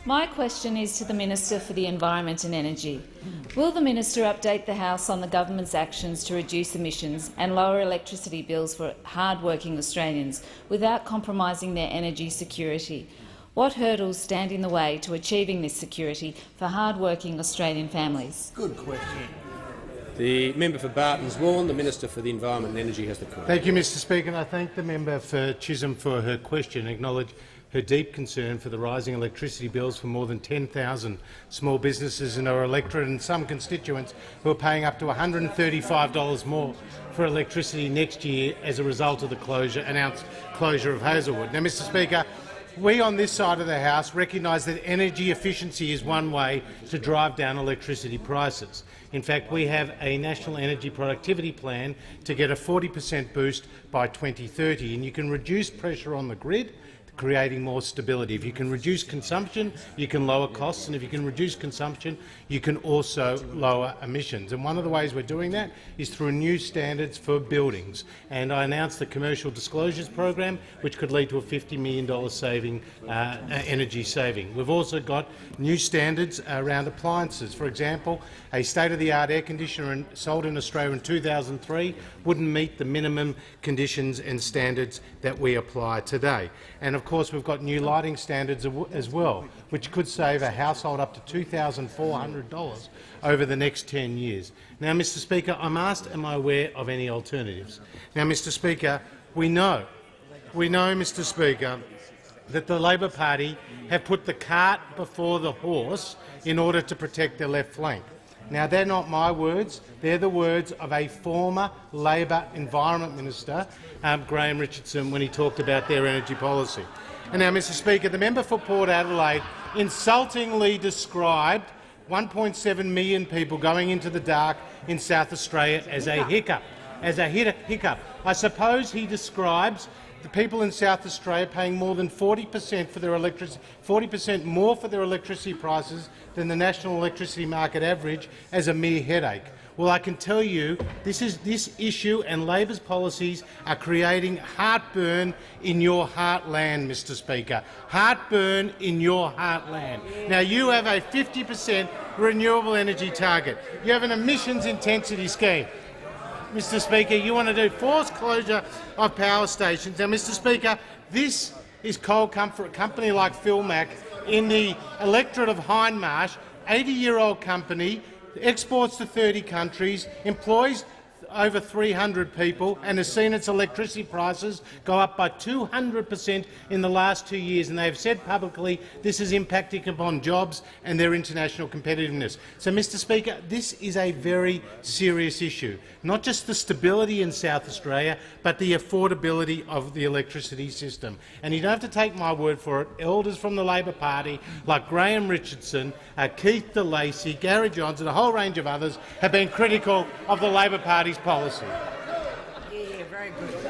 My question is to the Minister for the Environment and Energy. Will the Minister update the House on the government's actions to reduce emissions and lower electricity bills for hard-working Australians without compromising their energy security? What hurdles stand in the way to achieving this security for hard-working Australian families? Good question. The member for Bartons Lawn, the Minister for the Environment and Energy, has the call. Thank you, Mr Speaker. And I thank the member for Chisholm for her question and acknowledge her deep concern for the rising electricity bills for more than 10,000 small businesses in our electorate and some constituents who are paying up to $135 more for electricity next year as a result of the announced closure of Hazelwood. Now, Mr Speaker, we on this side of the House recognise that energy efficiency is one way to drive down electricity prices. In fact, we have a National Energy Productivity Plan to get a 40% boost by 2030, and you can reduce pressure on the grid, creating more stability. If you can reduce consumption, you can lower costs, and if you can reduce consumption, you can also lower emissions. And one of the ways we're doing that is through new standards for buildings. And I announced the Commercial Disclosures Program, which could lead to a $50 million energy saving. We've also got new standards around appliances. For example, a state-of-the-art air conditioner sold in Australia in 2003 wouldn't meet the minimum conditions and standards that we apply today. And of course, we've got new lighting standards as well, which could save a household up to $2,400 over the next 10 years. Now, Mr Speaker, I'm asked, am I aware of any alternatives? Now, Mr Speaker, we know, Mr Speaker, that the Labor Party have put the cart before the horse in order to protect their left flank. Now, they're not my words. They're the words of a former Labor Environment Minister, Graham Richardson, when he talked about their energy policy. And now, Mr Speaker, the member for Port Adelaide insultingly described 1.7 million people going into the dark in South Australia as a hiccup. I suppose he describes the people in South Australia paying more than 40% for their electricity, 40% more for their electricity prices than the national electricity market average as a mere headache. Well, I can tell you this issue and Labor's policies are creating heartburn in your heartland, Mr Speaker. Heartburn in your heartland. Now, you have a 50% renewable energy target. You have an emissions intensity scheme. Mr Speaker, you want to do forced closure of power stations. Now, Mr Speaker, this is coal comfort. A company like Philmac in the electorate of Hindmarsh, 80-year-old company, exports to 30 countries, employs over 300 people, and has seen its electricity prices go up by 200% in the last 2 years, and they have said publicly this is impacting upon jobs and their international competitiveness. So, Mr Speaker, this is a very serious issue, not just the stability in South Australia, but the affordability of the electricity system. And you don't have to take my word for it. Elders from the Labor Party, like Graham Richardson, Keith de Lacy, Gary Johnson, a whole range of others, have been critical of the Labor Party's policy. Yeah, very good.